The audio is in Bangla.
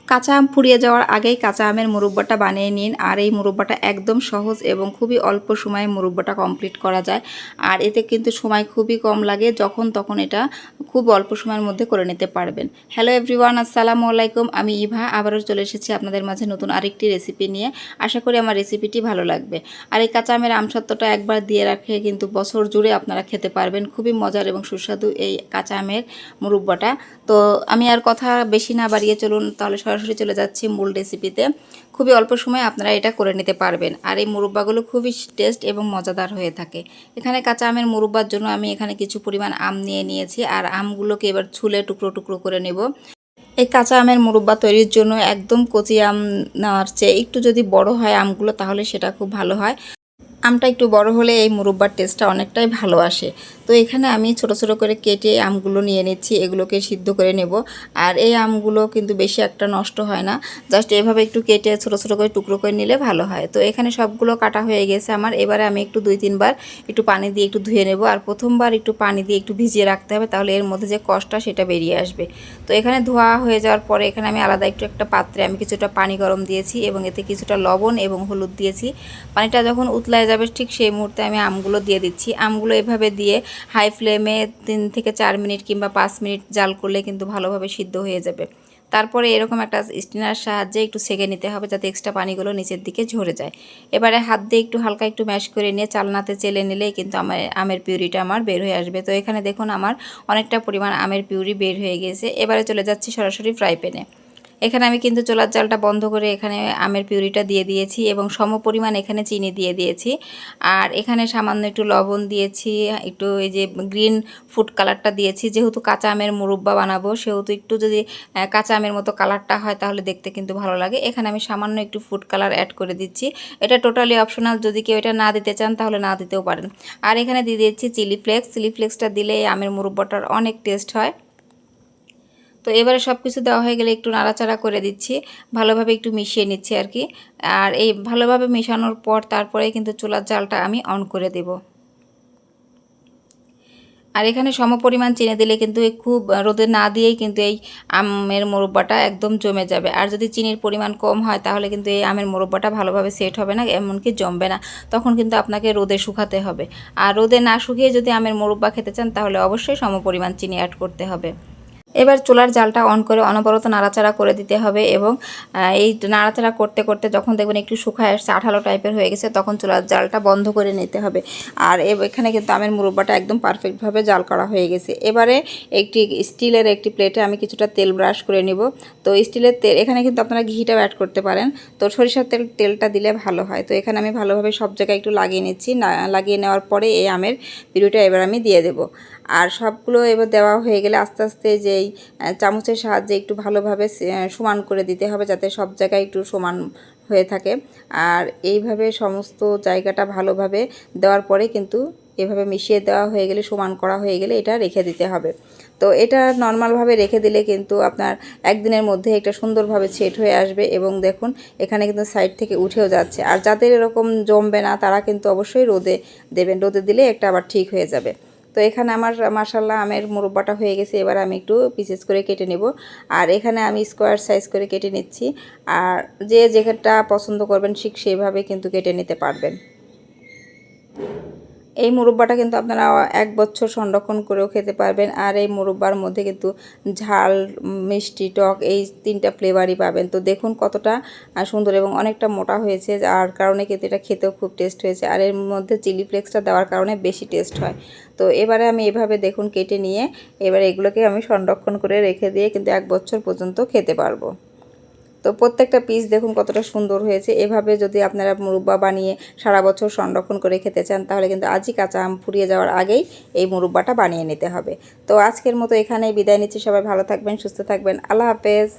কাঁচা আম ফুরিয়ে যাওয়ার আগেই কাঁচা আমের মুরব্বাটা বানিয়ে নিন। আর এই মুরব্বাটা একদম সহজ এবং খুবই অল্প সময়ে মুরব্বাটা কমপ্লিট করা যায়। আর এতে কিন্তু সময় খুবই কম লাগে, যখন তখন এটা খুব অল্প সময়ের মধ্যে করে নিতে পারবেন। হ্যালো এভরিওয়ান, আসসালামু আলাইকুম। আমি ইভা আবারও চলে এসেছি আপনাদের মাঝে নতুন আরেকটি রেসিপি নিয়ে। আশা করি আমার রেসিপিটি ভালো লাগবে। আর এই কাঁচা আমের আমসত্ত্বটা একবার দিয়ে রাখে কিন্তু বছর জুড়ে আপনারা খেতে পারবেন। খুবই মজার এবং সুস্বাদু এই কাঁচা আমের মুরব্বাটা। তো আমি আর কথা বেশি না বাড়িয়ে চলুন তাহলে সরাসরি চলে যাচ্ছি মূল রেসিপিতে। খুবই অল্প সময়ে আপনারা এটা করে নিতে পারবেন। আর এই মুরব্বাগুলো খুবই টেস্ট এবং মজাদার হয়ে থাকে। এখানে কাঁচা আমের মুরব্বার জন্য আমি এখানে কিছু পরিমাণ আম নিয়ে নিয়েছি। আর আমগুলোকে এবার ছুলে টুকরো টুকরো করে নেব। এই কাঁচা আমের মুরব্বা তৈরির জন্য একদম কচি আম নেওয়ার চেয়ে একটু যদি বড় হয় আমগুলো, তাহলে সেটা খুব ভালো হয়। আমটা একটু বড় হলে এই মুরব্বার টেস্টটা অনেকটাই ভালো আসে। তো এখানে আমি ছোট ছোট করে কেটে আমগুলো নিয়ে নিচ্ছি, এগুলোকে সিদ্ধ করে নেব। আর এই আমগুলো কিন্তু বেশি একটা নষ্ট হয় না, জাস্ট এভাবে একটু কেটে ছোট ছোট করে টুকরো করে নিলে ভালো হয়। তো এখানে সবগুলো কাটা হয়ে গেছে আমার। এবারে আমি একটু 2-3 বার একটু পানি দিয়ে একটু ধুয়ে নেব। আর প্রথমবার একটু পানি দিয়ে একটু ভিজিয়ে রাখতে হবে, তাহলে এর মধ্যে যে কষটা সেটা বেরিয়ে আসবে। তো এখানে ধোয়া হয়ে যাওয়ার পরে এখানে আমি আলাদা একটা পাত্রে আমি কিছুটা পানি গরম দিয়েছি এবং এতে কিছুটা লবণ এবং হলুদ দিয়েছি। পানিটা যখন উতলায় যাবে ঠিক সেই মুহূর্তে আমি আমগুলো দিয়ে দিচ্ছি। আমগুলো এভাবে দিয়ে হাই ফ্লেমে 3 থেকে 4 মিনিট কিংবা 5 মিনিট জাল করলে কিন্তু ভালোভাবে সিদ্ধ হয়ে যাবে। তারপরে এরকম একটা স্টিনার সাহায্যে একটু সেঁকে নিতে হবে, যাতে এক্সট্রা পানিগুলো নিচের দিকে ঝরে যায়। এবারে হাত দিয়ে একটু হালকা একটু ম্যাশ করে নিয়ে চালনাতে চেলে নিলেই কিন্তু আমের পিউরিটা আমার বের হয়ে আসবে। তো এখানে দেখুন আমার অনেকটা পরিমাণ আমের পিউরি বের হয়ে গেছে। এবারে চলে যাচ্ছি সরাসরি ফ্রাই প্যানে। এখানে আমি কিন্তু চুলার জালটা বন্ধ করে এখানে আমের পিউরিটা দিয়ে দিয়েছি এবং সমপরিমাণ এখানে চিনি দিয়ে দিয়েছি। আর এখানে সামান্য একটু লবণ দিয়েছি, একটু এই যে গ্রিন ফুড কালারটা দিয়েছি। যেহেতু কাঁচা আমের মুরব্বা বানাবো, সেহেতু একটু যদি কাঁচা আমের মতো কালারটা হয় তাহলে দেখতে কিন্তু ভালো লাগে। এখানে আমি সামান্য একটু ফুড কালার অ্যাড করে দিচ্ছি। এটা টোটালি অপশনাল, যদি কেউ এটা না দিতে চান তাহলে না দিতেও পারেন। আর এখানে দিয়ে দিচ্ছি চিলি ফ্লেক্স। চিলি ফ্লেক্সটা দিলে এই আমের মুরব্বাটার অনেক টেস্ট হয়। তো এবারে সব কিছু দেওয়া হয়ে গেলে একটু নাড়াচাড়া করে দিচ্ছি, ভালোভাবে একটু মিশিয়ে নিচ্ছি আর কি। আর এই ভালোভাবে মেশানোর পর তারপরে কিন্তু চুলার জালটা আমি অন করে দেব। আর এখানে সমপরিমাণ চিনি দিলে কিন্তু খুব রোদে না দিয়েই কিন্তু এই আমের মোরব্বাটা একদম জমে যাবে। আর যদি চিনির পরিমাণ কম হয় তাহলে কিন্তু এই আমের মোরব্বাটা ভালোভাবে সেট হবে না, এমনকি জমবে না। তখন কিন্তু আপনাকে রোদে শুকাতে হবে। আর রোদে না শুকিয়ে যদি আমের মোরব্বা খেতে চান তাহলে অবশ্যই সমপরিমাণ চিনি অ্যাড করতে হবে। এবার চুলার জালটা অন করে অনবরত নাড়াচাড়া করে দিতে হবে এবং এই নাড়াচাড়া করতে করতে যখন দেখবেন একটু শুকায় আসছে, আঠালো টাইপের হয়ে গেছে, তখন চুলার জালটা বন্ধ করে নিতে হবে। আর এখানে কিন্তু আমের মুরব্বাটা একদম পারফেক্টভাবে জাল করা হয়ে গেছে। এবারে স্টিলের একটি প্লেটে আমি কিছুটা তেল ব্রাশ করে নিব। তো স্টিলের তেল, এখানে কিন্তু আপনারা ঘিটাও অ্যাড করতে পারেন। তো সরিষার তেলটা দিলে ভালো হয়। তো এখানে আমি ভালোভাবে সব জায়গায় একটু লাগিয়ে নিচ্ছি। লাগিয়ে নেওয়ার পরে এই আমের পিউরিটা এবার আমি দিয়ে দেবো। আর সবগুলো এবার দেওয়া হয়ে গেলে আস্তে আস্তে যেই চামচের সাহায্যে একটু ভালোভাবে সমান করে দিতে হবে, যাতে সব জায়গায় একটু সমান হয়ে থাকে। আর এইভাবে সমস্ত জায়গাটা ভালোভাবে দেওয়ার পরে কিন্তু এভাবে মিশিয়ে দেওয়া হয়ে গেলে, সমান করা হয়ে গেলে এটা রেখে দিতে হবে। তো এটা নর্মালভাবে রেখে দিলে কিন্তু আপনার একদিনের মধ্যে এটা সুন্দরভাবে সেট হয়ে আসবে। এবং দেখুন এখানে কিন্তু সাইড থেকে উঠেও যাচ্ছে। আর যাদের এরকম জমবে না তারা কিন্তু অবশ্যই রোদে দেবেন, রোদে দিলে একটা আবার ঠিক হয়ে যাবে। তো এখানে আমার মাশাআল্লাহ আমের মুরব্বাটা হয়ে গেছে। এবার আমি একটু পিসেস করে কেটে নেব। আর এখানে আমি স্কোয়ার সাইজ করে কেটে নিচ্ছি। আর যে যেটা পছন্দ করবেন ঠিক সেভাবে কিন্তু কেটে নিতে পারবেন। এই মুরব্বাটা কিন্তু আপনারা 1 বছর সংরক্ষণ করেও খেতে পারবেন। আর এই মুরব্বার মধ্যে কিন্তু ঝাল, মিষ্টি, টক এই 3টা ফ্লেভারই পাবেন। তো দেখুন কতটা সুন্দর এবং অনেকটা মোটা হয়েছে, যার কারণে কিন্তু এটা খেতেও খুব টেস্ট হয়েছে। আর এর মধ্যে চিলি ফ্লেক্সটা দেওয়ার কারণে বেশি টেস্ট হয়। তো এবারে আমি এভাবে দেখুন কেটে নিয়ে এবার এগুলোকে আমি সংরক্ষণ করে রেখে দিয়ে কিন্তু 1 বছর পর্যন্ত খেতে পারবো। তো প্রত্যেকটা পিস দেখুন কতটা সুন্দর হয়েছে। এভাবে যদি আপনারা মুরব্বা বানিয়ে সারা বছর সংরক্ষণ করে খেতে চান তাহলে কিন্তু আজই কাঁচা আম ফুরিয়ে যাওয়ার আগেই এই মুরব্বাটা বানিয়ে নিতে হবে। তো আজকের মতো এখানেই বিদায় নিচ্ছি। সবাই ভালো থাকবেন, সুস্থ থাকবেন। আল্লাহ হাফেজ।